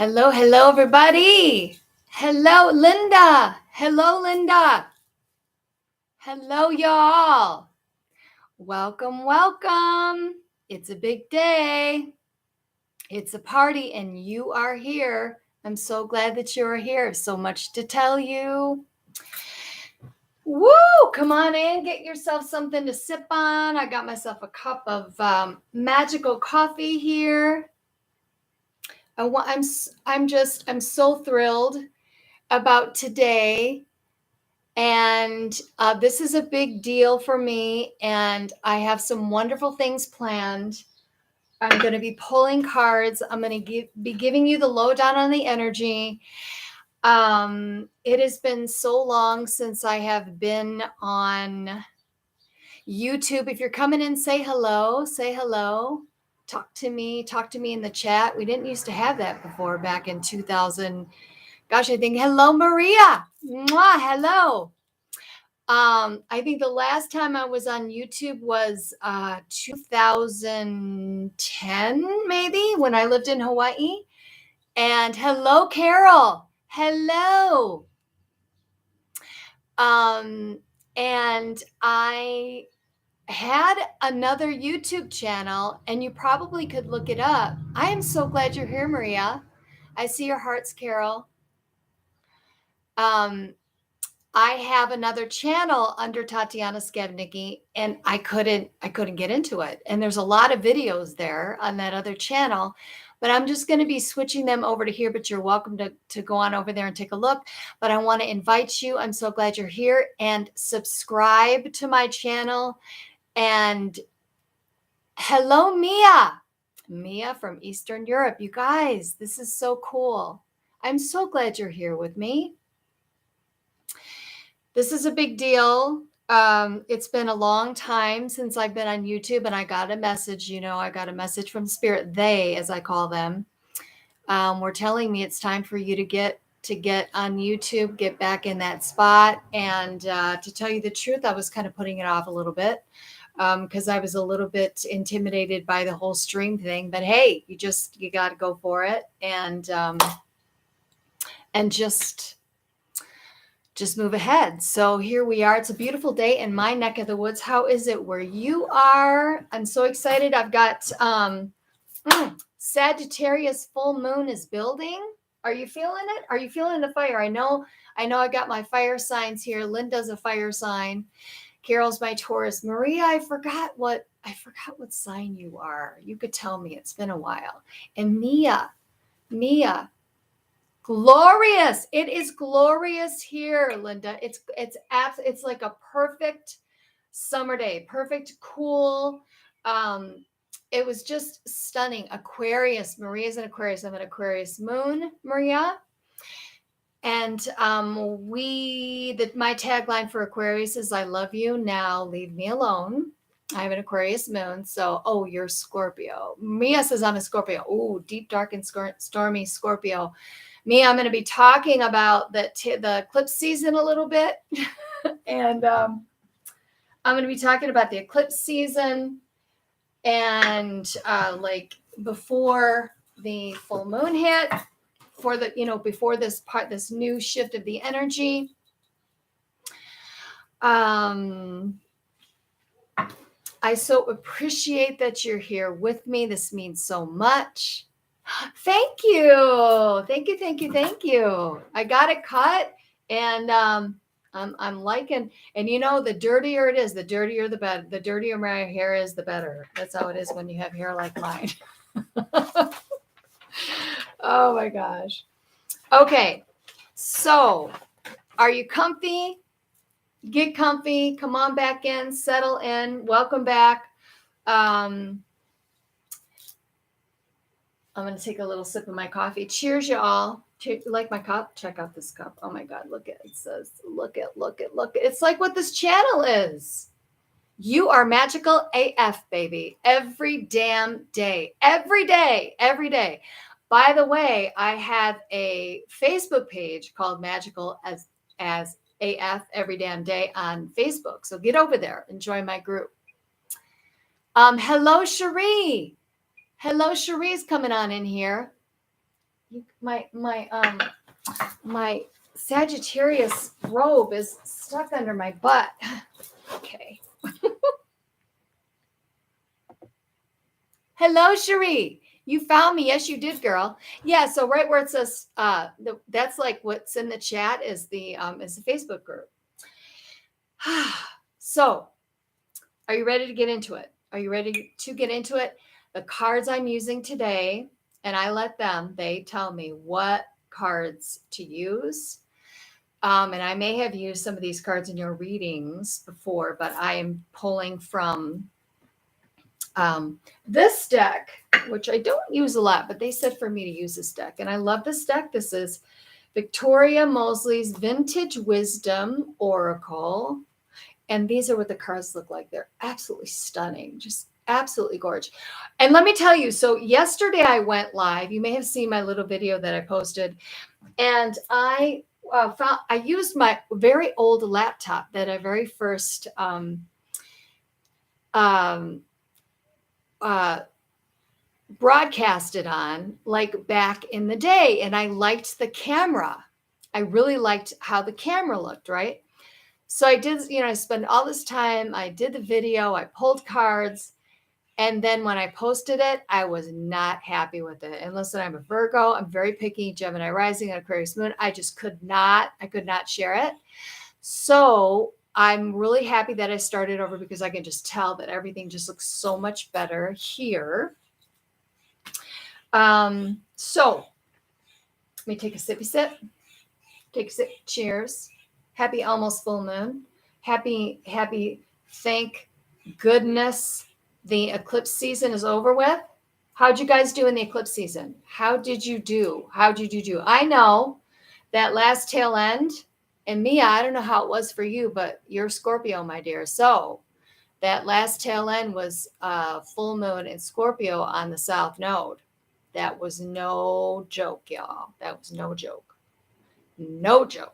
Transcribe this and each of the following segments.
Hello, everybody. Hello, Linda. Hello, Linda. Hello, y'all. Welcome. It's a big day. It's a party, and you are here. I'm so glad that you're here. So much to tell you. Woo! Come on in, get yourself something to sip on. I got myself a cup of magical coffee here. I'm so thrilled about today. And this is a big deal for me. And I have some wonderful things planned. I'm going to be pulling cards. I'm going to be giving you the lowdown on the energy. It has been so long since I have been on YouTube. If you're coming in, say hello. Talk to me in the chat. We didn't used to have that before back in 2000. Gosh, I think, hello, Maria. Mwah, hello. I think the last time I was on YouTube was 2010, maybe, when I lived in Hawaii. And hello, Carol. Hello. And I had another YouTube channel, and you probably could look it up. I am so glad you're here, Maria. I see your hearts, Carol. I have another channel under Tatiana Scavnicky, and I couldn't get into it. And there's a lot of videos there on that other channel, but I'm just going to be switching them over to here. But you're welcome to go on over there and take a look. But I want to invite you. I'm so glad you're here, and subscribe to my channel. And hello, Mia from Eastern Europe. You guys, this is so cool. I'm so glad you're here with me. This is a big deal. It's been a long time since I've been on YouTube, and I got a message. I got a message from Spirit. They, as I call them, were telling me it's time for you to get on YouTube, get back in that spot. And to tell you the truth, I was kind of putting it off a little bit because I was a little bit intimidated by the whole stream thing. But hey, you got to go for it and just move ahead. So here we are. It's a beautiful day in my neck of the woods. How is it where you are? I'm so excited. I've got Sagittarius full moon is building. Are you feeling it? Are you feeling the fire? I know I got my fire signs here. Linda's a fire sign. Carol's my Taurus. Maria, I forgot what sign you are. You could tell me. It's been a while. And Mia, glorious. It is glorious here, Linda. It's like a perfect summer day, perfect, cool. It was just stunning. Aquarius. Maria's an Aquarius. I'm an Aquarius moon, Maria. And my tagline for Aquarius is I love you, now leave me alone. I have an Aquarius moon. So, you're Scorpio. Mia says I'm a Scorpio. Oh, deep, dark, and stormy Scorpio. Me, I'm going to be talking about the eclipse season a little bit. And I'm going to be talking about the eclipse season and like before the full moon hit, before this new shift of the energy. I so appreciate that you're here with me. This means so much. Thank you. I got it cut, and I'm liking. And the dirtier it is, the dirtier the better. The dirtier my hair is, the better. That's how it is when you have hair like mine. Oh my gosh. Okay, so are you comfy? Get comfy. Come on back in. Settle in. Welcome back. I'm going to take a little sip of my coffee. Cheers, y'all. You like my cup? Check out this cup. Oh my God, look at it. It says, look it. It's like what this channel is. You are magical AF, baby. Every damn day. Every day. By the way, I have a Facebook page called Magical as AF every damn day on Facebook. So get over there and join my group. Hello, Cherie. Cherie's coming on in here. My Sagittarius robe is stuck under my butt. Okay. Hello, Cherie. You found me. Yes, you did, girl. Yeah. So right where it says that's like what's in the chat is the Facebook group. So, are you ready to get into it? Are you ready to get into it? The cards I'm using today, and I let them. They tell me what cards to use. And I may have used some of these cards in your readings before, but I am pulling from this deck, which I don't use a lot, but they said for me to use this deck. And I love this deck. This is Victoria Mosley's Vintage Wisdom Oracle. And these are what the cards look like. They're absolutely stunning, just absolutely gorgeous. And let me tell you, so yesterday I went live. You may have seen my little video that I posted. And I used my very old laptop that I very first broadcasted on, like back in the day. And I liked the camera. I really liked how the camera looked, right? So I did, I spent all this time. I did the video. I pulled cards. And then when I posted it, I was not happy with it. And listen, I'm a Virgo. I'm very picky, Gemini rising and Aquarius moon. I could not share it. So I'm really happy that I started over because I can just tell that everything just looks so much better here. So let me take a sippy sip. Take a sip. Cheers. Happy almost full moon. Happy, thank goodness the eclipse season is over with. How'd you guys do in the eclipse season? How did you do? I know that last tail end, and Mia, I don't know how it was for you, but you're Scorpio, my dear. So that last tail end was full moon in Scorpio on the South Node. That was no joke, y'all. That was no joke. No joke.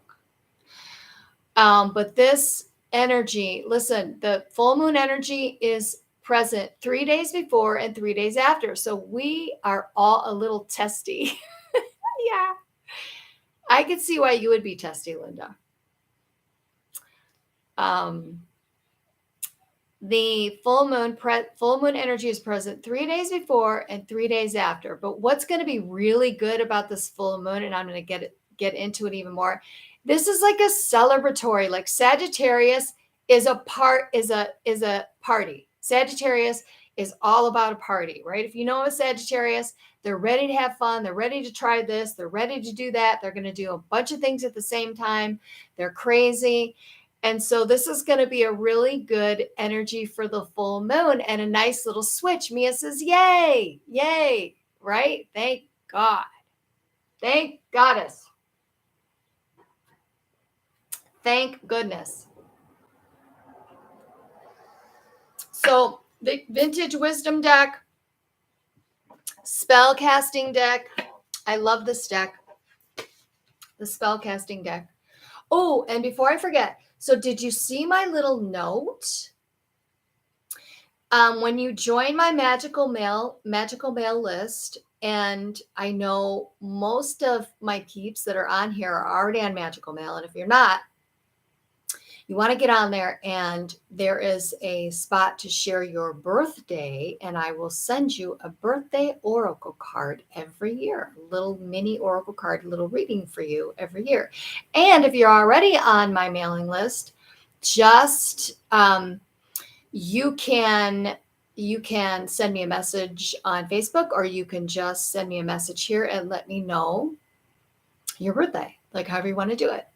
But this energy, listen, the full moon energy is present 3 days before and 3 days after. So we are all a little testy. Yeah. I could see why you would be testy, Linda. The full moon energy is present 3 days before and 3 days after. But what's going to be really good about this full moon, and I'm going to get into it even more. This is like a celebratory, like Sagittarius is a party. Sagittarius is all about a party, right? If you know a Sagittarius, they're ready to have fun. They're ready to try this. They're ready to do that. They're going to do a bunch of things at the same time. They're crazy. And so this is going to be a really good energy for the full moon and a nice little switch. Mia says, yay, yay, right? Thank God. Thank Goddess. Thank goodness. So the Vintage Wisdom deck, spell casting deck. I love this deck. The spell casting deck. Oh, and before I forget, so did you see my little note? When you join my magical mail list, and I know most of my peeps that are on here are already on magical mail. And if you're not, you want to get on there, and there is a spot to share your birthday, and I will send you a birthday oracle card every year, a little mini oracle card, a little reading for you every year. And if you're already on my mailing list, just you can send me a message on Facebook, or you can just send me a message here and let me know your birthday, like however you want to do it.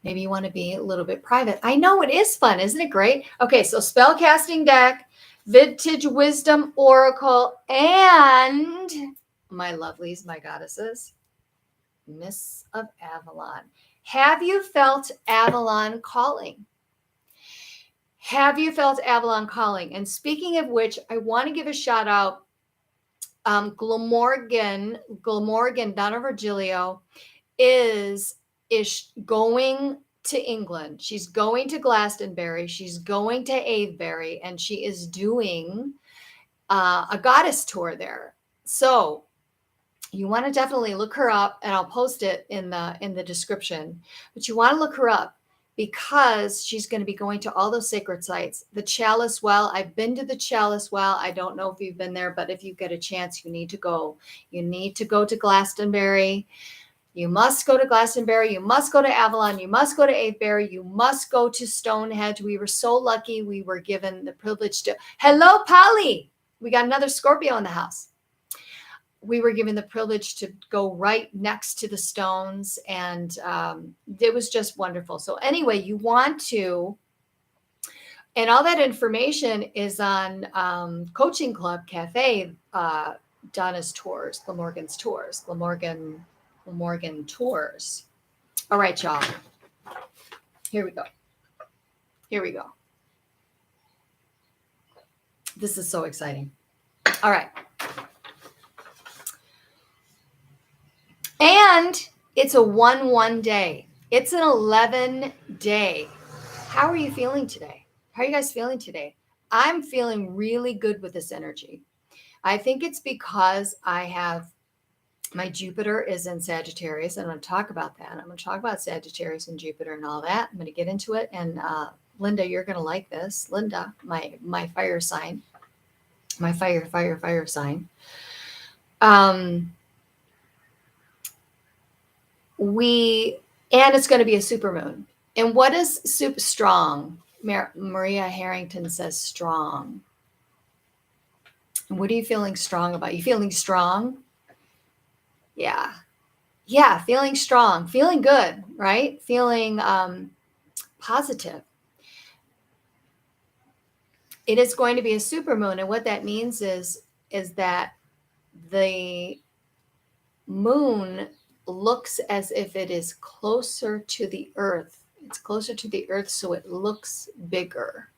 Maybe you want to be a little bit private. I know it is fun. Isn't it great? Okay, so spellcasting deck, Vintage Wisdom Oracle, and my lovelies, my goddesses, Miss of Avalon. Have you felt Avalon calling? Have you felt Avalon calling? And speaking of which, I want to give a shout out. Glamorgan, Donna Virgilio, is going to England. She's going to Glastonbury. She's going to Avebury, and she is doing a goddess tour there. So You want to definitely look her up, and I'll post it in the description. But you want to look her up because she's going to be going to all those sacred sites. The Chalice Well, I've been to the Chalice Well. I don't know if you've been there, but if you get a chance, you need to go. You need to go to Glastonbury. You must go to Glastonbury. You must go to Avalon. You must go to Avebury. You must go to Stonehenge. We were so lucky. We were given the privilege to. Hello, Polly. We got another Scorpio in the house. We were given the privilege to go right next to the stones, and it was just wonderful. So anyway, you want to, and all that information is on Coaching Club Cafe, Donna's tours, Glamorgan's tours, Glamorgan tours. All right, y'all. Here we go. Here we go. This is so exciting. All right. And it's a 1-1 day. It's an 11 day. How are you feeling today? How are you guys feeling today? I'm feeling really good with this energy. I think it's because I have my Jupiter is in Sagittarius. And I'm going to talk about that. I'm going to talk about Sagittarius and Jupiter and all that. I'm going to get into it. And Linda, you're going to like this. Linda, my fire sign, my fire sign. And it's going to be a supermoon. And what is super strong? Maria Harrington says strong. What are you feeling strong about? You feeling strong? Yeah. Yeah, feeling strong, feeling good, right? Feeling positive. It is going to be a supermoon. And what that means is that the moon looks as if it is closer to the earth. It's closer to the earth, so it looks bigger.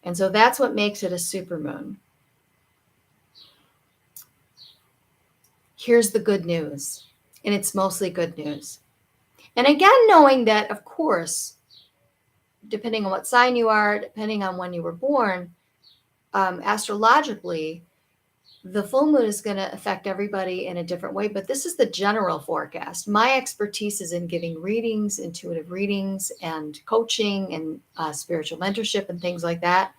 And so that's what makes it a supermoon. Here's the good news, and it's mostly good news. And again, knowing that, of course, depending on what sign you are, depending on when you were born, astrologically, the full moon is going to affect everybody in a different way, but this is the general forecast. My expertise is in giving readings, intuitive readings, and coaching and spiritual mentorship and things like that.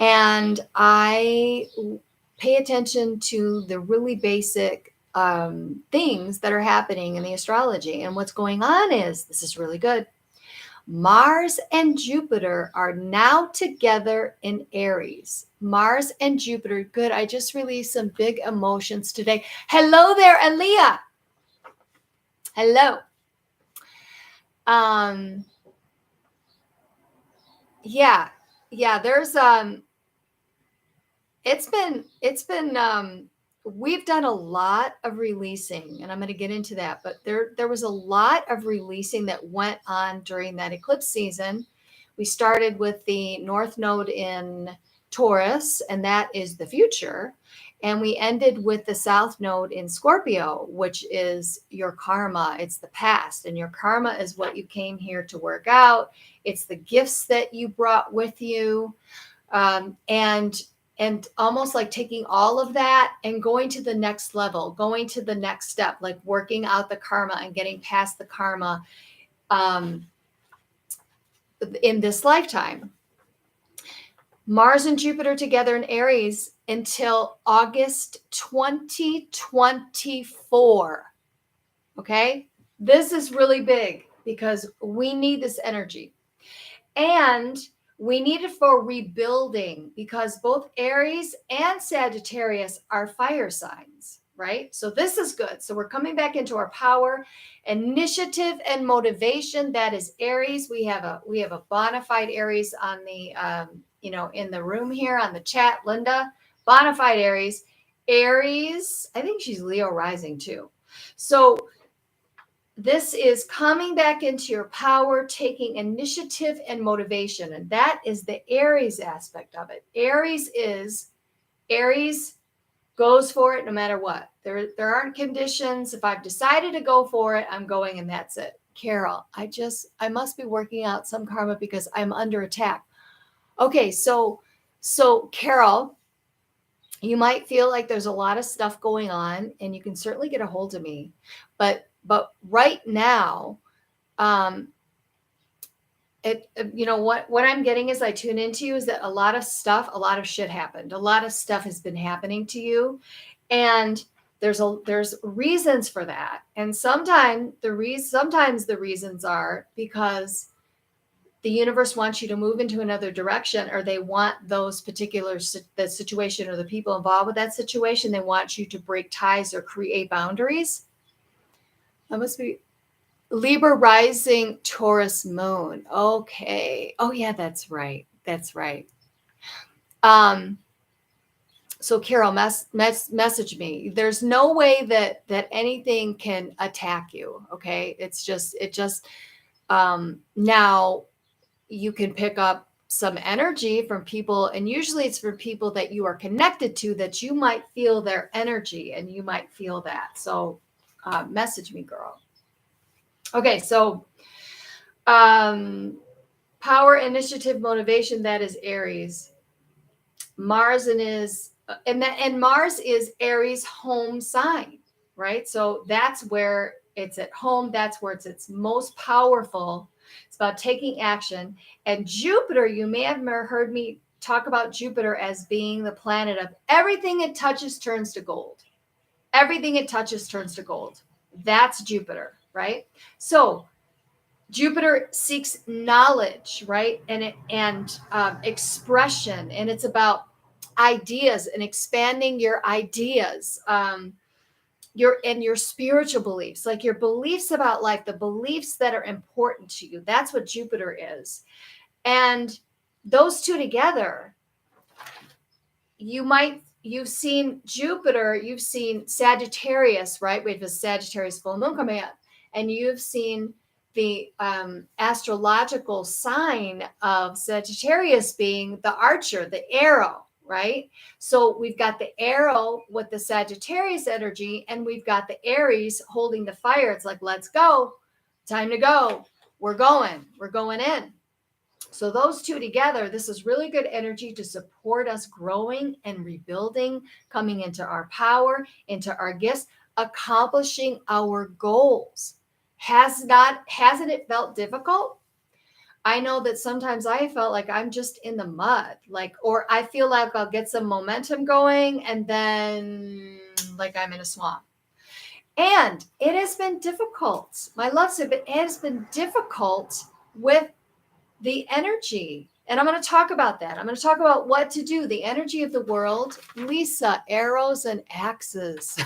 And I pay attention to the really basic things that are happening in the astrology. And what's going on is, this is really good. Mars and Jupiter are now together in Aries. Mars and Jupiter. Good. I just released some big emotions today. Hello there, Aaliyah. Hello. Yeah. There's it's been we've done a lot of releasing, and I'm going to get into that, but there was a lot of releasing that went on during that eclipse season. We started with the North Node in Taurus, and that is the future. And we ended with the South Node in Scorpio, which is your karma. It's the past, and your karma is what you came here to work out. It's the gifts that you brought with you. And almost like taking all of that and going to the next level, going to the next step, like working out the karma and getting past the karma in this lifetime. Mars and Jupiter together in Aries until August 2024. Okay? This is really big because we need this energy. And we need it for rebuilding because both Aries and Sagittarius are fire signs, right? So this is good. So we're coming back into our power, initiative, and motivation. That is Aries. We have a bona fide Aries on the in the room here on the chat. Linda, bona fide Aries. Aries, I think she's Leo rising too. So this is coming back into your power, taking initiative and motivation. And that is the Aries aspect of it. Aries goes for it no matter what. There aren't conditions. If I've decided to go for it, I'm going and that's it. Carol, I must be working out some karma because I'm under attack. Okay, so Carol, You might feel like there's a lot of stuff going on, and you can certainly get a hold of me. But right now, um, what I'm getting as I tune into you is that a lot of shit happened. A lot of stuff has been happening to you, and there's reasons for that. And sometimes the reasons are because the universe wants you to move into another direction, or they want those particular the situation or the people involved with that situation. They want you to break ties or create boundaries. That must be Libra rising, Taurus moon. Okay. Oh yeah, that's right. That's right. So Carol, message me. There's no way that anything can attack you. Okay. Now you can pick up some energy from people, and usually it's for people that you are connected to, that you might feel their energy and you might feel that. So message me, girl. Okay. So power, initiative, motivation, that is Aries. Mars and Mars is Aries' home sign, right? So that's where it's at home. That's where it's its most powerful. It's about taking action. And Jupiter, you may have heard me talk about Jupiter as being the planet of everything it touches turns to gold. Everything it touches turns to gold. That's Jupiter, right? So Jupiter seeks knowledge, right? And expression, and it's about ideas and expanding your ideas, your spiritual beliefs, like your beliefs about life, the beliefs that are important to you. That's what Jupiter is. And those two together, you've seen Jupiter, you've seen Sagittarius, right? We have a Sagittarius full moon coming up, and you've seen the astrological sign of Sagittarius being the archer, the arrow, right? So we've got the arrow with the Sagittarius energy, and we've got the Aries holding the fire. It's like, let's go, time to go. We're going in. So those two together, this is really good energy to support us growing and rebuilding, coming into our power, into our gifts, accomplishing our goals. Hasn't it felt difficult? I know that sometimes I felt like I'm just in the mud, or I feel like I'll get some momentum going and then like I'm in a swamp. And it has been difficult. My loves, it has been difficult with the energy. And I'm going to talk about that. I'm going to talk about what to do, the energy of the world. Lisa, arrows and axes.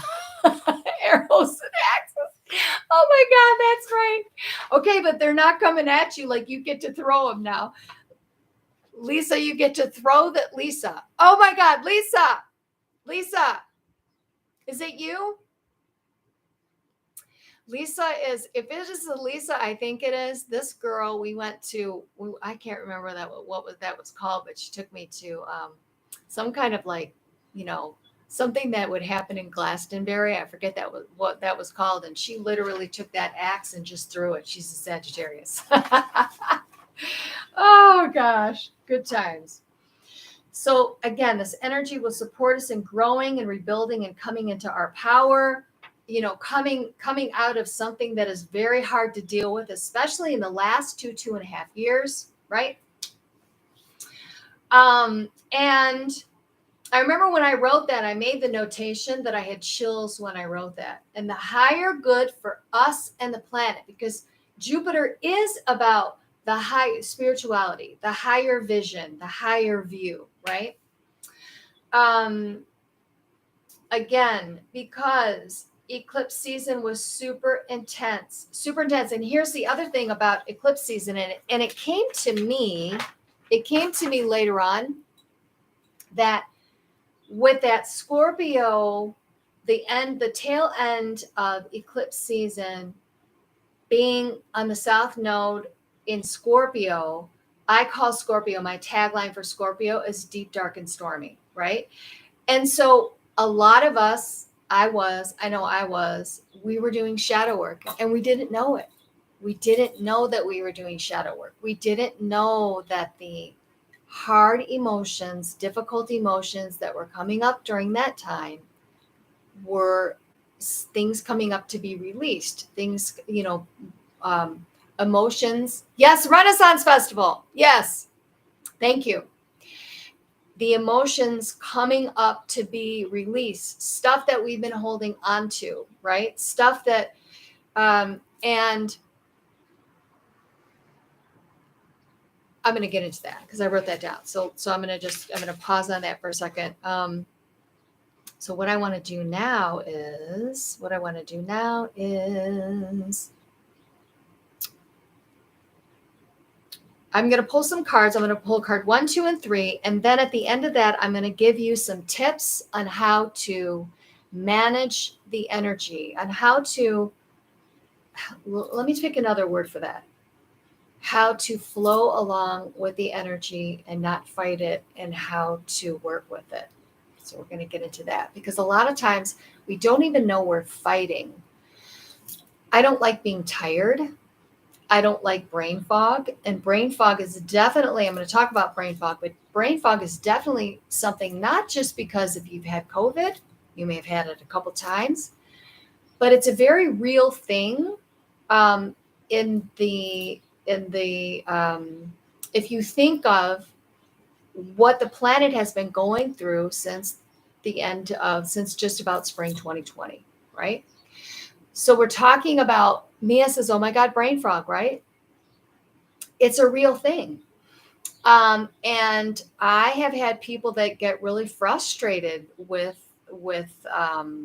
Arrows and axes. Oh my God, that's right. Okay, but they're not coming at you like you get to throw them now. Lisa, you get to throw that. Lisa. Oh my God, Lisa. Lisa. Is it you? Lisa is, if it is a Lisa, I think it is. This girl, we went to, I can't remember what that was called, but she took me to some kind of something that would happen in Glastonbury. I forget what that was called. And she literally took that axe and just threw it. She's a Sagittarius. Oh gosh, good times. So again, this energy will support us in growing and rebuilding and coming into our power. Coming out of something that is very hard to deal with, especially in the last 2.5 years, right? And I remember when I wrote that, I made the notation that I had chills when I wrote that. And the higher good for us and the planet, because Jupiter is about the high spirituality, the higher vision, the higher view, right? Again, because eclipse season was super intense. And here's the other thing about eclipse season, and it came to me later on, that with that Scorpio, the tail end of eclipse season being on the south node in Scorpio, I call Scorpio, my tagline for Scorpio is deep, dark, and stormy, right? And so a lot of us, I was, we were doing shadow work, and we didn't know it. We didn't know that we were doing shadow work. We didn't know that the hard emotions, difficult emotions that were coming up during that time were things coming up to be released. Things, emotions. Yes, Renaissance Festival. Yes. Thank you. The emotions coming up to be released, stuff that we've been holding on to, right? Stuff that, and I'm going to get into that because I wrote that down. So I'm going to pause on that for a second. So what I want to do now is I'm going to pull some cards. I'm going to pull card 1, 2, and 3. And then at the end of that, I'm going to give you some tips on how to manage the energy, on how to, let me pick another word for that. How to flow along with the energy and not fight it, and how to work with it. So we're going to get into that because a lot of times we don't even know we're fighting. I don't like being tired. I don't like brain fog. And brain fog is definitely, I'm going to talk about brain fog, but brain fog is definitely something, not just because if you've had COVID, you may have had it a couple times, but it's a very real thing. If you think of what the planet has been going through since just about spring 2020, right? So we're talking about, Mia says, oh my God, brain fog, right? It's a real thing. And I have had people that get really frustrated with that.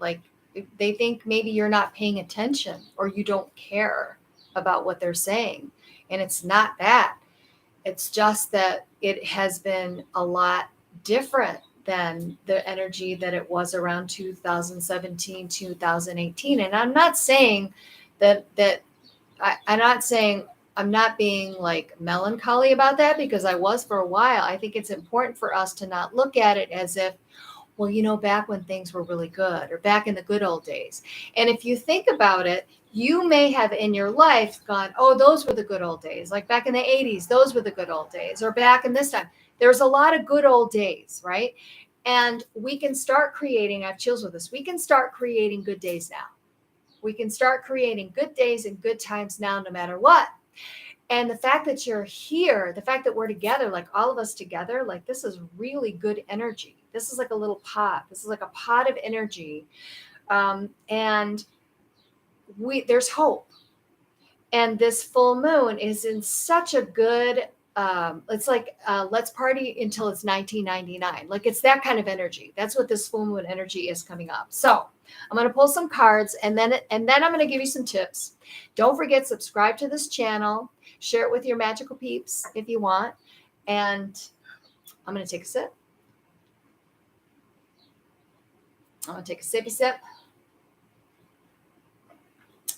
Like they think maybe you're not paying attention or you don't care about what they're saying. And it's not that. It's just that it has been a lot different than the energy that it was around 2017, 2018. And I'm not saying I'm not being like melancholy about that, because I was for a while. I think it's important for us to not look at it as if, well, back when things were really good or back in the good old days. And if you think about it, you may have in your life gone, oh, those were the good old days. Like back in the 80s, those were the good old days, or back in this time. There's a lot of good old days, right? And we can start creating, I have chills with this, we can start creating good days now. We can start creating good days and good times now, no matter what. And the fact that you're here, the fact that we're together, like all of us together, like this is really good energy. This is like a little pot. This is like a pot of energy. And there's hope. And this full moon is in such a good, it's like, let's party until it's 1999. Like it's that kind of energy. That's what this full moon energy is coming up. So I'm going to pull some cards and then I'm going to give you some tips. Don't forget, subscribe to this channel, share it with your magical peeps if you want. And I'm going to take a sip. I'm going to take a sippy sip.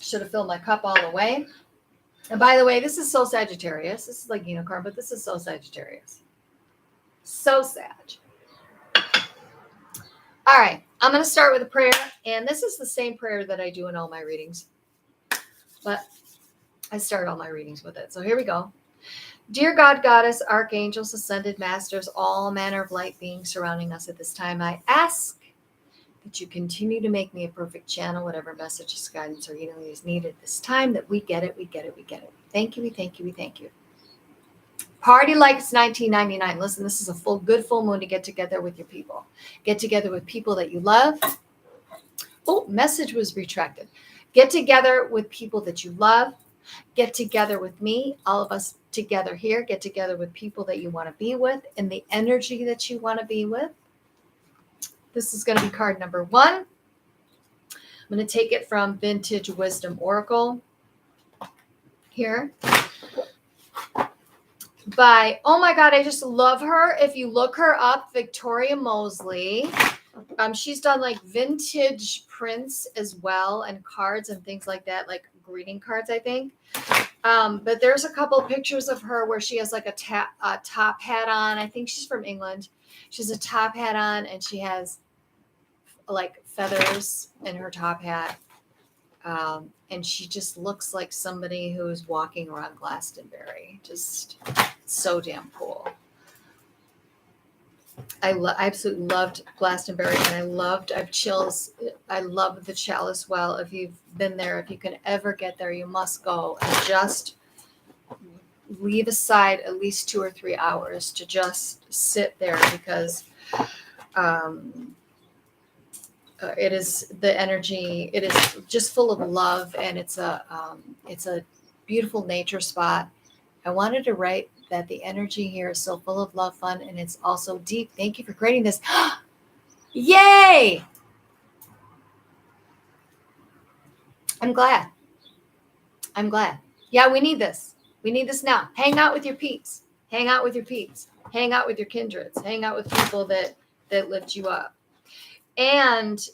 Should have filled my cup all the way. And by the way, this is so Sagittarius. This is like unicorn, but this is so Sagittarius. So Sag. All right. I'm going to start with a prayer. And this is the same prayer that I do in all my readings. But I start all my readings with it. So here we go. Dear God, Goddess, Archangels, Ascended Masters, all manner of light beings surrounding us at this time, I ask that you continue to make me a perfect channel, whatever messages, guidance, or healing is needed at this time, that we get it, we get it, we get it. Thank you, we thank you, we thank you. Party like it's 1999. Listen, this is a good full moon to get together with your people. Get together with people that you love. Oh, message was retracted. Get together with people that you love. Get together with me, all of us together here. Get together with people that you want to be with and the energy that you want to be with. This is going to be card number 1. I'm going to take it from Vintage Wisdom Oracle here. Oh my God, I just love her. If you look her up, Victoria Mosley. She's done like vintage prints as well, and cards and things like that, like greeting cards, I think. But there's a couple pictures of her where she has like a top hat on. I think she's from England. She has a top hat on and she has like feathers in her top hat. And she just looks like somebody who's walking around Glastonbury. Just so damn cool. I absolutely loved Glastonbury, and I have chills. I love the Chalice Well. If you've been there, if you can ever get there, you must go and just leave aside at least 2 or 3 hours to just sit there, because it is the energy. It is just full of love, and it's a beautiful nature spot. I wanted to write that the energy here is so full of love, fun, and it's also deep. Thank you for creating this. Yay! I'm glad. Yeah, we need this. We need this now. Hang out with your peeps. Hang out with your peeps. Hang out with your kindreds. Hang out with people that lift you up. And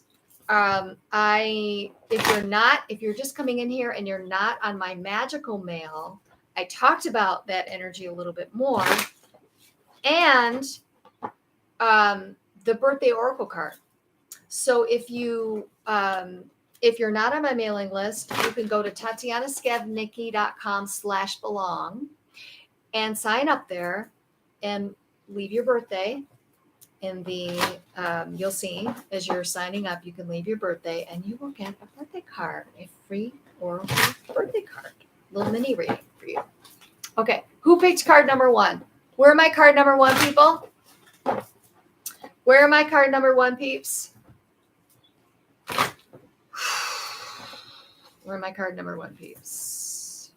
if you're just coming in here and you're not on my magical mail, I talked about that energy a little bit more. And the birthday oracle card. So if you're not on my mailing list, you can go to tatianascavnicky.com/belong and sign up there and leave your birthday in the, you'll see as you're signing up, you can leave your birthday and you will get a birthday card, a free oracle birthday card, little mini reading for you. Okay, who picked card number 1? Where are my card number 1 people? Where are my card number 1 peeps? Where are my card number 1 peeps?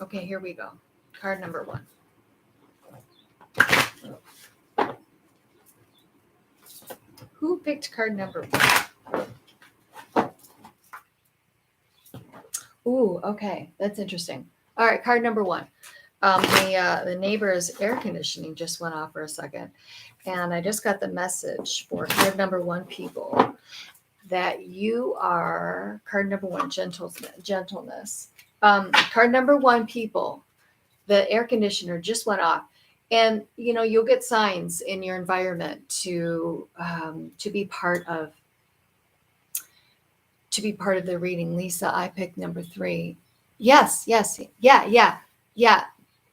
Okay, here we go. Card number 1. Who picked card number 1? Ooh, okay. That's interesting. All right, card number 1. The neighbor's air conditioning just went off for a second. And I just got the message for card number 1 people that you are card number 1, gentleness. Card number 1 people, the air conditioner just went off. And you'll get signs in your environment to be part of the reading. Lisa, I picked number 3. Yes, yeah.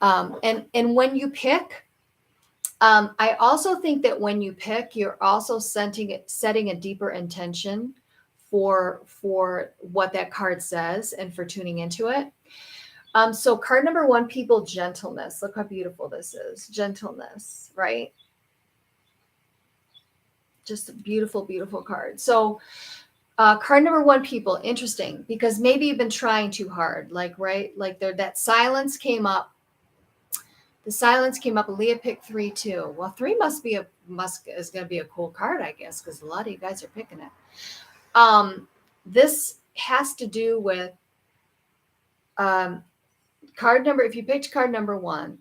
And when you pick, I also think that when you pick, you're also setting a deeper intention for what that card says and for tuning into it. So card number 1, people, gentleness. Look how beautiful this is. Gentleness, right? Just a beautiful, beautiful card. So card number 1, people, interesting, because maybe you've been trying too hard, right? Like that silence came up. The silence came up. Leah picked 3 too. Well, 3 is going to be a cool card, I guess, because a lot of you guys are picking it. This has to do with card number. If you picked card number 1,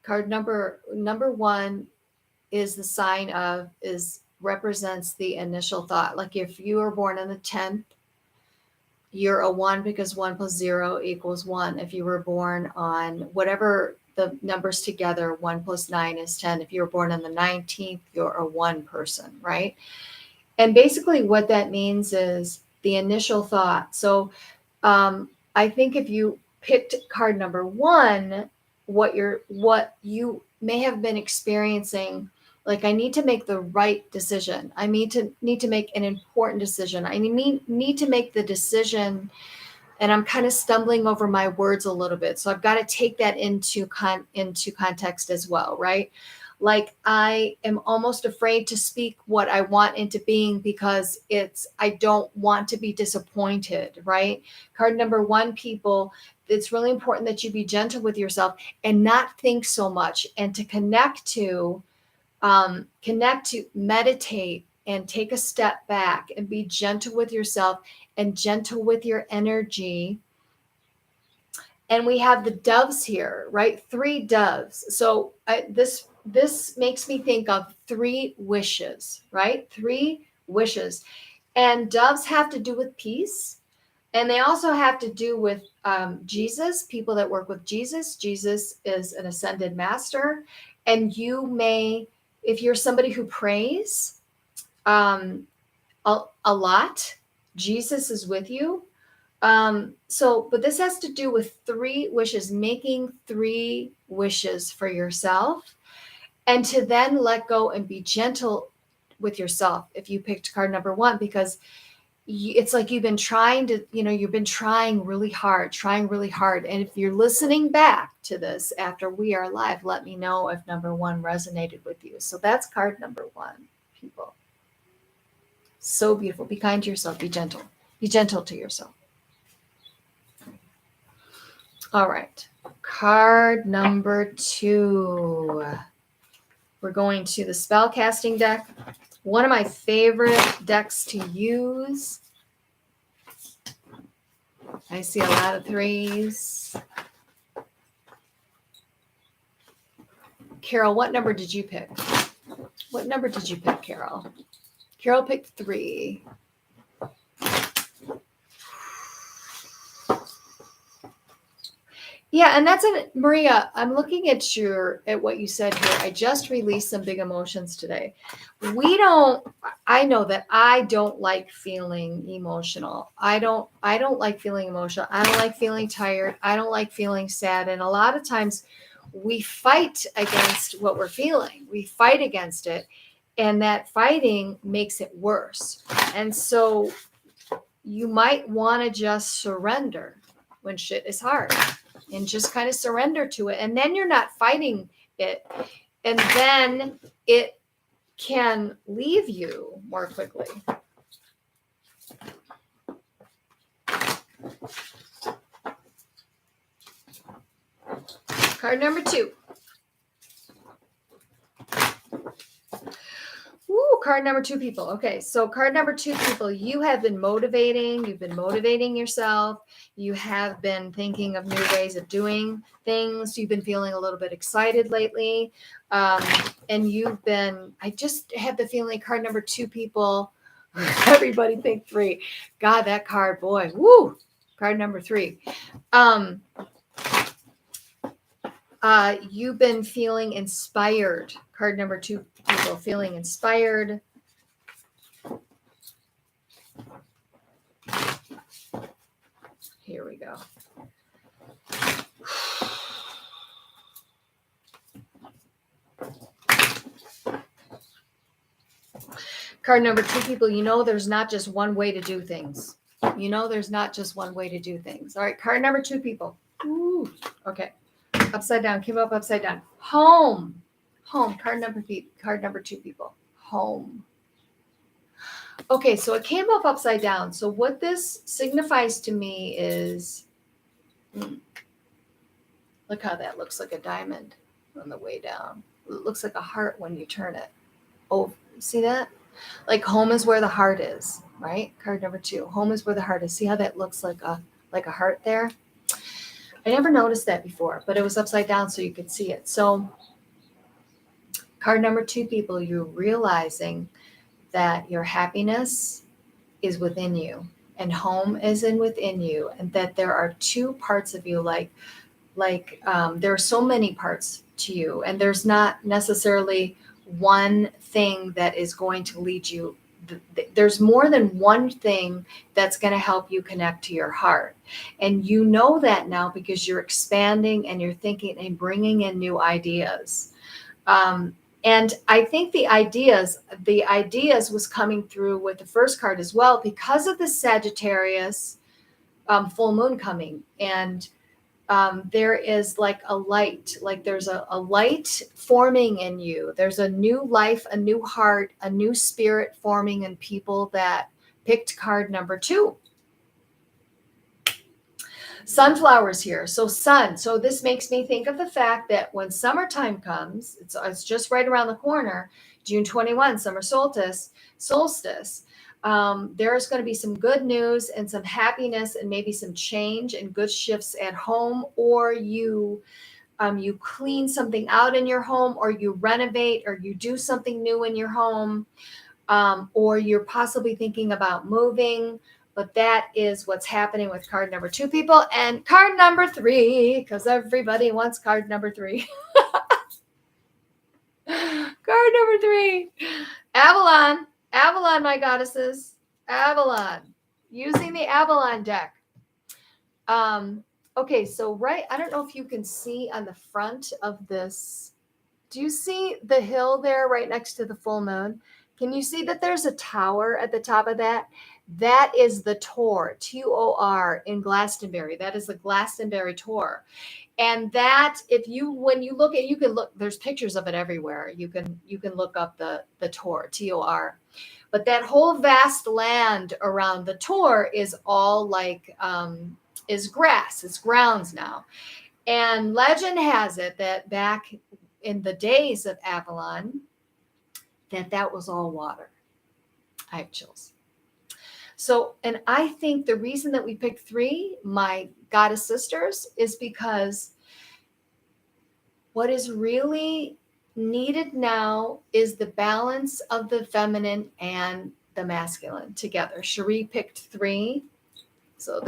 card number 1 is the sign of, represents the initial thought. Like if you were born on the 10th, you're a 1 because 1 + 0 = 1. If you were born on whatever the numbers together, 1 + 9 is 10. If you were born on the 19th, you're a 1 person, right? And basically what that means is the initial thought. So I think if you picked card number 1, what you may have been experiencing, like, I need to make the right decision. I need to make an important decision. I need to make the decision, and I'm kind of stumbling over my words a little bit. So I've got to take that into context as well, right? Like, I am almost afraid to speak what I want into being because I don't want to be disappointed, right? Card number 1, people, it's really important that you be gentle with yourself and not think so much, and to connect to meditate and take a step back and be gentle with yourself and gentle with your energy. And we have the doves here, right? 3 doves. So this makes me think of 3 wishes, right? 3 wishes. And doves have to do with peace. And they also have to do with Jesus, people that work with Jesus. Jesus is an ascended master. And you may, if you're somebody who prays a lot, Jesus is with you. But this has to do with 3 wishes, making 3 wishes for yourself, and to then let go and be gentle with yourself if you picked card number 1, because it's like you've been trying to, you've been trying really hard. And if you're listening back to this after we are live, let me know if number 1 resonated with you. So that's card number 1, people. So beautiful. Be kind to yourself. Be gentle. Be gentle to yourself. All right. Card number 2. We're going to the spell casting deck. One of my favorite decks to use. I see a lot of 3s. Carol, what number did you pick? What number did you pick, Carol? Carol picked 3. Yeah, and that's it, Maria. I'm looking at what you said here. I just released some big emotions today. I know that I don't like feeling emotional. I don't like feeling emotional. I don't like feeling tired. I don't like feeling sad. And a lot of times we fight against what we're feeling. We fight against it. And that fighting makes it worse. And so you might want to just surrender when shit is hard. And just kind of surrender to it. And then you're not fighting it. And then it can leave you more quickly. Card number 2. Ooh, card number 2, people. Okay, so card number 2, people, you have been motivating. You've been motivating yourself. You have been thinking of new ways of doing things. You've been feeling a little bit excited lately. And I just have the feeling card number 2, people, everybody think 3. God, that card, boy, woo, card number 3. You've been feeling inspired. Card number 2, people, feeling inspired. Here we go. Card number 2, people, there's not just one way to do things. There's not just one way to do things. All right, card number 2, people. Ooh, okay. Upside down, came up upside down. Home. Card number 2, people. Home. Okay, so it came up upside down. So what this signifies to me is, look how that looks like a diamond on the way down. It looks like a heart when you turn it. Oh, see that? Like home is where the heart is, right? Card number 2. Home is where the heart is. See how that looks like a heart there? I never noticed that before, but it was upside down so you could see it. So card number 2, people, you're realizing that your happiness is within you and home is within you, and that there are 2 parts of you, there are so many parts to you, and there's not necessarily one thing that is going to lead you. There's more than one thing that's going to help you connect to your heart. And you know that now because you're expanding and you're thinking and bringing in new ideas. And I think the ideas was coming through with the first card as well, because of the Sagittarius full moon coming. And there is like a light, like there's a light forming in you. There's a new life, a new heart, a new spirit forming in people that picked card number 2. Sunflowers here. So sun. So this makes me think of the fact that when summertime comes, it's just right around the corner, June 21, summer solstice. There's going to be some good news and some happiness and maybe some change and good shifts at home, or you clean something out in your home, or you renovate, or you do something new in your home. or you're possibly thinking about moving, but that is what's happening with card number 2, people. And card number 3, because everybody wants card number 3. Card number 3, Avalon. Avalon, my goddesses. Avalon. Using the Avalon deck. Okay, so I don't know if you can see on the front of this. Do you see the hill there right next to the full moon? Can you see that there's a tower at the top of that? That is the Tor, T-O-R, in Glastonbury. That is the Glastonbury Tor. And that, when you look at, you can look, there's pictures of it everywhere. You can look up the Tor, T-O-R. But that whole vast land around the Tor is all like, is grass, it's grounds now. And legend has it that back in the days of Avalon, that was all water. I have chills. So, and I think the reason that we picked 3, my goddess sisters, is because what is really needed now is the balance of the feminine and the masculine together. Cherie picked 3. So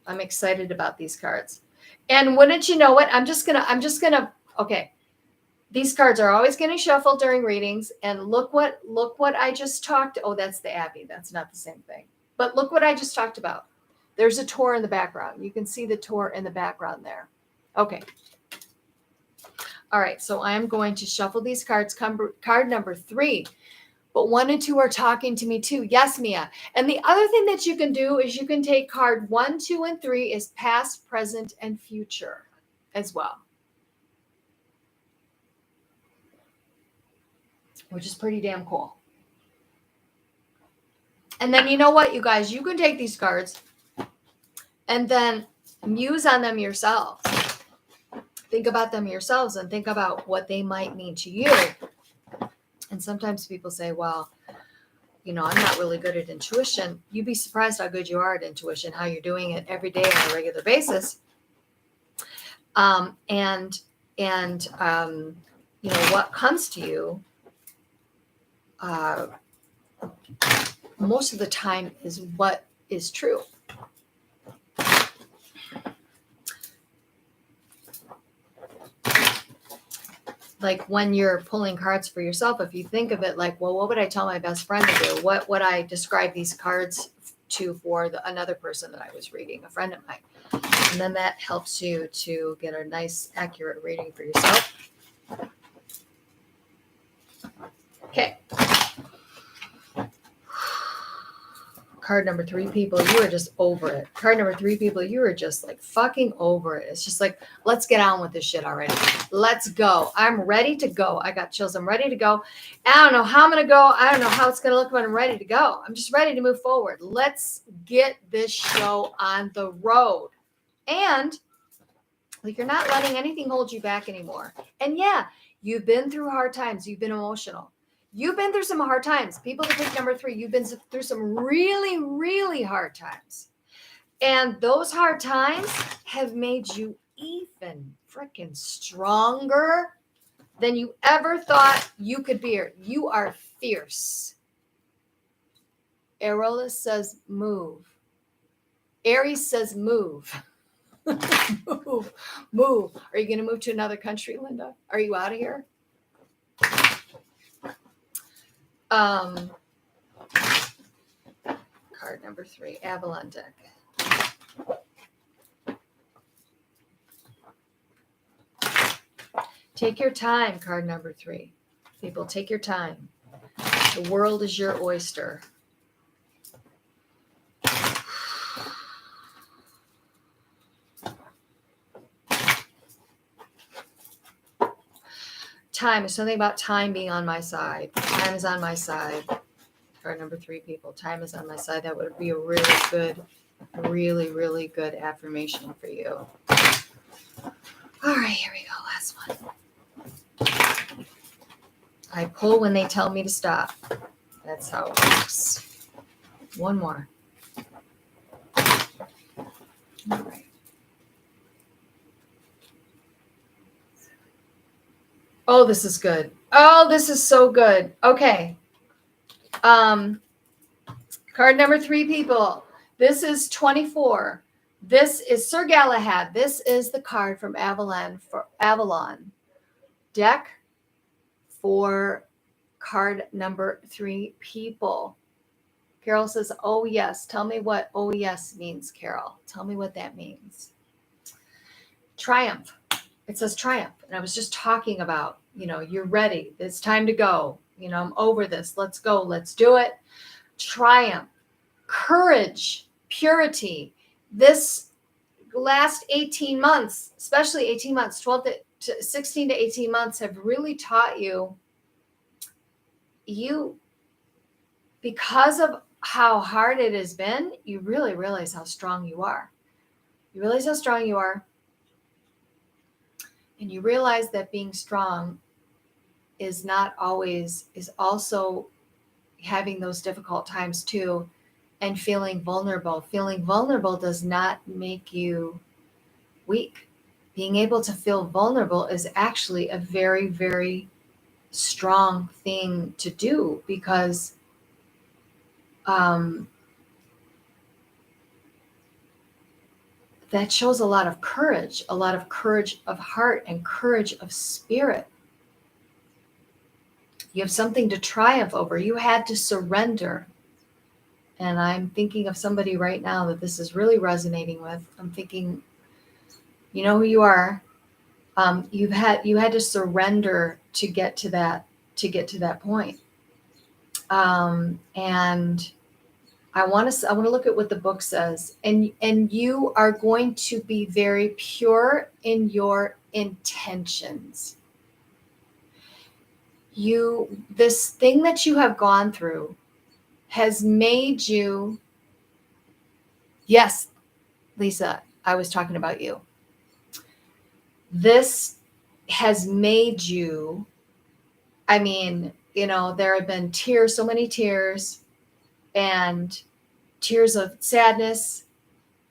I'm excited about these cards. And wouldn't you know what? I'm just gonna, okay. These cards are always getting shuffled during readings. And look what I just talked. Oh, that's the Abbey. That's not the same thing. But look what I just talked about. There's a Tor in the background. You can see the Tor in the background there. Okay. All right. So I am going to shuffle these cards. Card number 3. But 1 and 2 are talking to me too. Yes, Mia. And the other thing that you can do is you can take card 1, 2, and 3 is past, present, and future as well. Which is pretty damn cool. And then you know what, you guys? You can take these cards and then muse on them yourselves. Think about them yourselves and think about what they might mean to you. And sometimes people say, well, I'm not really good at intuition. You'd be surprised how good you are at intuition, how you're doing it every day on a regular basis. What comes to you most of the time is what is true. Like when you're pulling cards for yourself, if you think of it like, well, what would I tell my best friend to do? What would I describe these cards to for another person that I was reading, a friend of mine? And then that helps you to get a nice, accurate reading for yourself. Okay. Card number 3, people, you are just over it. Card number 3, people, you are just like fucking over it. It's just like, let's get on with this shit already. Let's go. I'm ready to go. I got chills. I'm ready to go. I don't know how I'm going to go. I don't know how it's going to look, but I'm ready to go. I'm just ready to move forward. Let's get this show on the road. And like, you're not letting anything hold you back anymore. And yeah, you've been through hard times. You've been emotional. You've been through some hard times. People that pick number 3, you've been through some really, really hard times. And those hard times have made you even freaking stronger than you ever thought you could be. You are fierce. Arola says move. Aries says move. Move. Are you going to move to another country, Linda? Are you out of here? Card number 3, Avalon deck. Take your time, card number 3. People, take your time. The world is your oyster. Time is something about time being on my side. Time is on my side. Card number 3, people. Time is on my side. That would be a really good, really, really good affirmation for you. All right, here we go. Last one. I pull when they tell me to stop. That's how it works. One more. All right. Oh, this is good. Oh, this is so good. Okay. Card number 3, people. This is 24. This is Sir Galahad. This is the card from Avalon deck for card number 3, people. Carol says, oh, yes. Tell me what oh, yes means, Carol. Tell me what that means. Triumph. It says triumph. And I was just talking about, you're ready. It's time to go. I'm over this. Let's go. Let's do it. Triumph. Courage. Purity. This last 18 months, especially 18 months, 12 to 16 to 18 months have really taught you, because of how hard it has been, you really realize how strong you are. You realize how strong you are. And you realize that being strong is also having those difficult times too, and feeling vulnerable. Feeling vulnerable does not make you weak. Being able to feel vulnerable is actually a very, very strong thing to do, because that shows a lot of courage of heart and courage of spirit. You have something to triumph over. You had to surrender. And I'm thinking of somebody right now that this is really resonating with. I'm thinking, you know who you are. You had to surrender to get to that point. And I want to look at what the book says, and you are going to be very pure in your intentions. This thing that you have gone through has made you. Yes, Lisa, I was talking about you. This has made you. I mean, there have been tears, so many tears, and tears of sadness,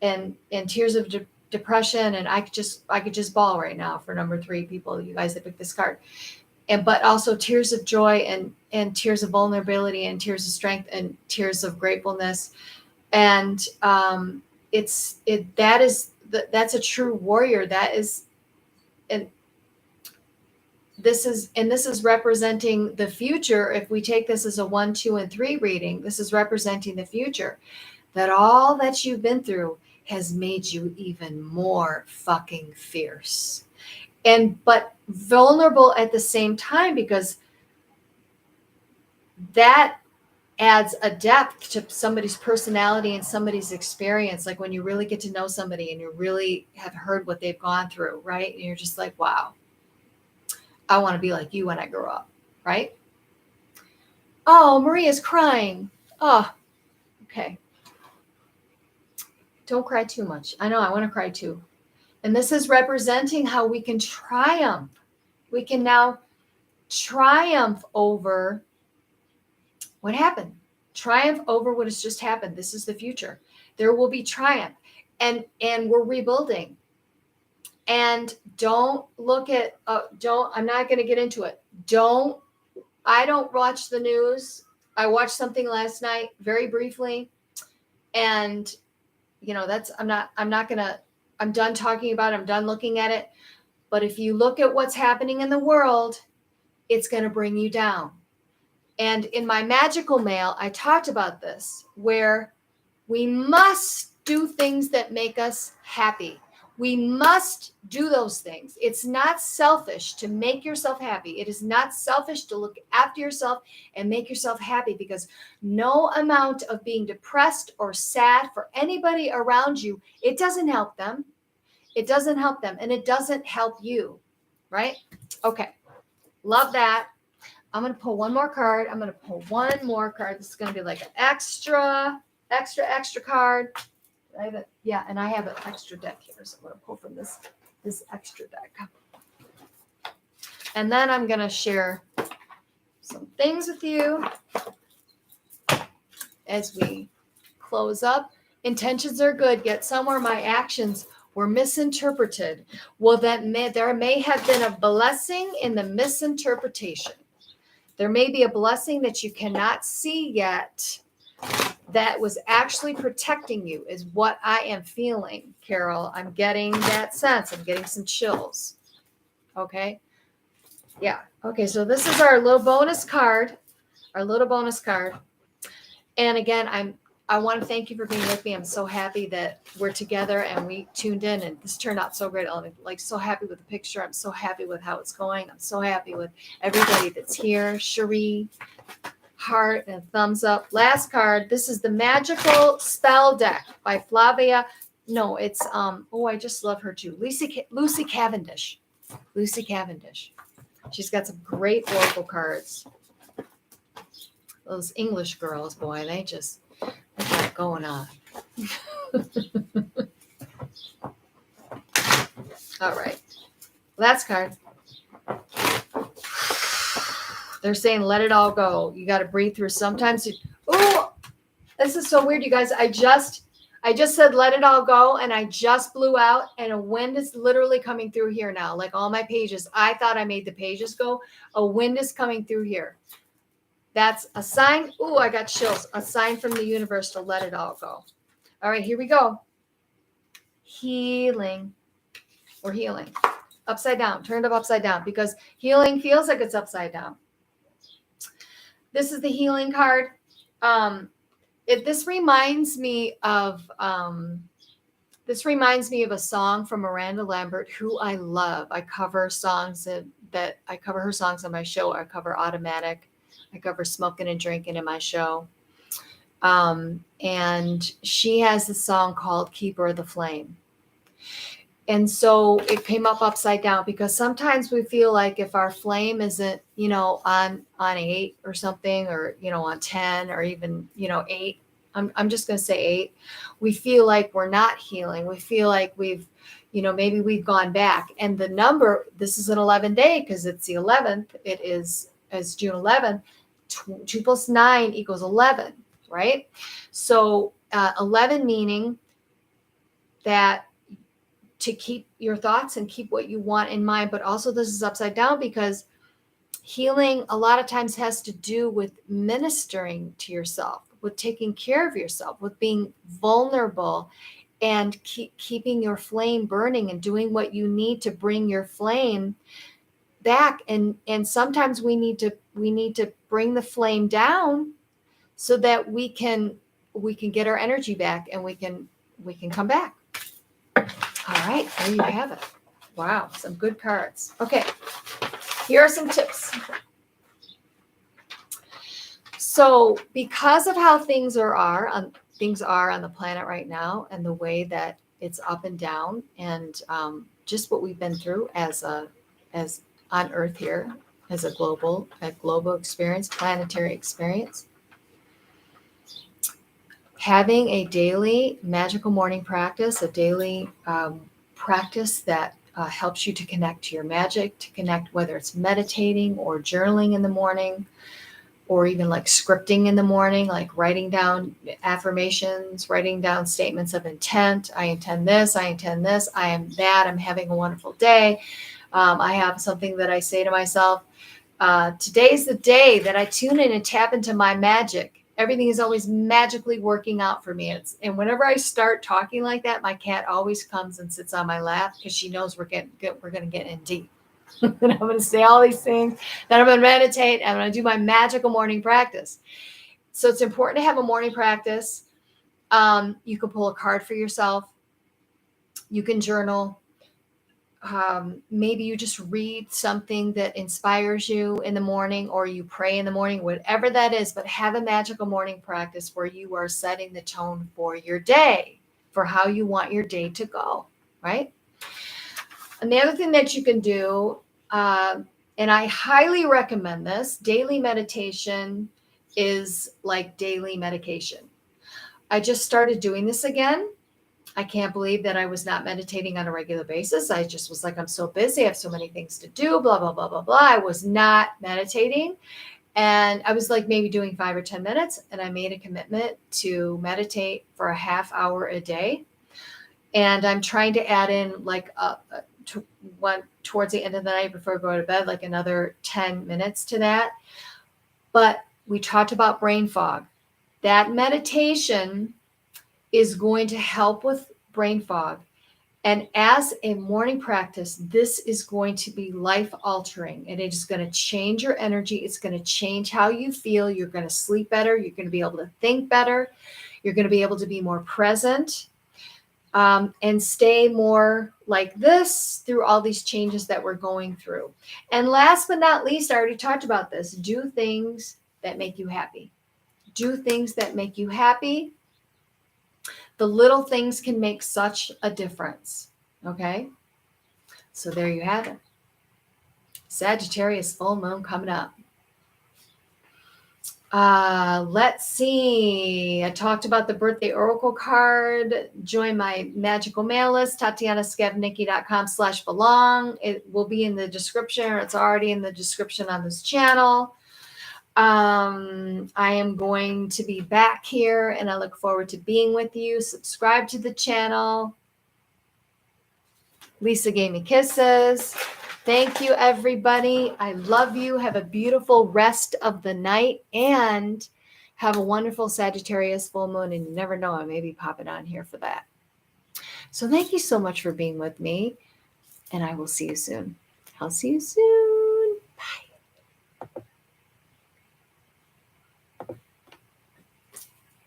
and tears of depression, and I could just bawl right now for number 3, people, you guys that picked this card, but also tears of joy, and tears of vulnerability, and tears of strength, and tears of gratefulness, and that's a true warrior. That is, and this is representing the future. If we take this as a 1, 2, and 3 reading, this is representing the future, that all that you've been through has made you even more fucking fierce, but vulnerable at the same time, because that adds a depth to somebody's personality and somebody's experience. Like when you really get to know somebody and you really have heard what they've gone through, right? And you're just like, wow, I want to be like you when I grow up, right? Oh, Maria's crying. Oh, okay. Don't cry too much. I know, I want to cry too. And this is representing how we can triumph. We can now triumph over what happened. Triumph over what has just happened. This is the future. There will be triumph. And we're rebuilding. And don't look at, I'm not going to get into it. I don't watch the news. I watched something last night, very briefly. And, I'm done talking about it. I'm done looking at it. But if you look at what's happening in the world, it's going to bring you down. And in my magical mail, I talked about this, where we must do things that make us happy. We must do those things. It's not selfish to make yourself happy. It is not selfish to look after yourself and make yourself happy, because no amount of being depressed or sad for anybody around you, it doesn't help them. It doesn't help them, and it doesn't help you, right? Okay. Love that. I'm going to pull one more card. This is going to be like an extra card. I have it. Yeah, and I have an extra deck here, so I'm going to pull from this extra deck. And then I'm going to share some things with you as we close up. Intentions are good, yet somewhere my actions were misinterpreted. Well, there may have been a blessing in the misinterpretation. There may be a blessing that you cannot see yet that was actually protecting you, is what I am feeling, Carol. I'm getting that sense. I'm getting some chills. Okay. Yeah. Okay. So this is our little bonus card, And again, I want to thank you for being with me. I'm so happy that we're together and we tuned in, and this turned out so great. I'm like so happy with the picture. I'm so happy with how it's going. I'm so happy with everybody that's here. Cherie, heart and thumbs up. Last card. This is the Magical Spell Deck by Flavia. No, it's I just love her too. Lucy Cavendish. Lucy Cavendish. She's got some great oracle cards. Those English girls, boy, they got it going on. All right. Last card. They're saying, let it all go. You got to breathe through. Sometimes this is so weird, you guys. I just said, let it all go. And I just blew out, and a wind is literally coming through here now. Like all my pages, I thought I made the pages go. A wind is coming through here. That's a sign. Ooh, I got chills. A sign from the universe to let it all go. All right, here we go. Healing. We're healing. Upside down. Turned up upside down, because healing feels like it's upside down. This is the healing card. This reminds me of a song from Miranda Lambert, who I love. I cover songs I cover her songs on my show. I cover Automatic. I cover Smoking and Drinking in my show. And she has a song called Keeper of the Flame. And so it came up upside down, because sometimes we feel like if our flame isn't, on 8 or something, or, on 10, or even, 8, I'm just going to say 8. We feel like we're not healing. We feel like we've, maybe we've gone back. And the number, this is an 11 day, because it's the 11th. It is as June 11th, 2 plus 9 equals 11, right? So 11 meaning that to keep your thoughts and keep what you want in mind. But also this is upside down, because healing a lot of times has to do with ministering to yourself, with taking care of yourself, with being vulnerable, and keeping your flame burning and doing what you need to bring your flame back. And sometimes we need to bring the flame down so that we can get our energy back, and we can come back. All right, there you have it. Wow, some good cards. Okay, here are some tips. So because of how things are on the planet right now, and the way that it's up and down, and just what we've been through as on Earth here, as a global experience, planetary experience, having a daily magical morning practice, a daily practice that helps you to connect to your magic, to connect, whether it's meditating or journaling in the morning, or even like scripting in the morning, like writing down affirmations, writing down statements of intent. I intend this, I intend this, I am that, I'm having a wonderful day. I have something that I say to myself. Today's the day that I tune in and tap into my magic. Everything is always magically working out for me. And whenever I start talking like that, my cat always comes and sits on my lap, because she knows we're going to get in deep. And I'm going to say all these things. Then I'm going to meditate. I'm going to do my magical morning practice. So it's important to have a morning practice. You can pull a card for yourself. You can journal. Maybe you just read something that inspires you in the morning, or you pray in the morning, whatever that is. But have a magical morning practice where you are setting the tone for your day, for how you want your day to go, right? And the other thing that you can do, and I highly recommend this, daily meditation is like daily medication. I just started doing this again. I can't believe that I was not meditating on a regular basis. I just was like, I'm so busy. I have so many things to do, blah, blah, blah, blah, blah. I was not meditating. And I was like maybe doing 5 or 10 minutes. And I made a commitment to meditate for a half hour a day. And I'm trying to add in like towards the end of the night before I go to bed, like another 10 minutes to that. But we talked about brain fog. That meditation is going to help with brain fog. And as a morning practice, this is going to be life altering, and it is going to change your energy. It's going to change how you feel. You're going to sleep better. You're going to be able to think better. You're going to be able to be more present, and stay more like this through all these changes that we're going through. And last but not least, I already talked about this. Do things that make you happy. Do things that make you happy. The little things can make such a difference. Okay. So there you have it. Sagittarius full moon coming up. Let's see. I talked about the birthday oracle card. Join my magical mail list, tatianascavnicky.com/belong. It will be in the description, or it's already in the description on this channel. I am going to be back here, and I look forward to being with you. Subscribe to the channel. Lisa gave me kisses. Thank you, everybody. I love you. Have a beautiful rest of the night, and have a wonderful Sagittarius full moon. And you never know, I may be popping on here for that. So thank you so much for being with me, and I will see you soon. I'll see you soon.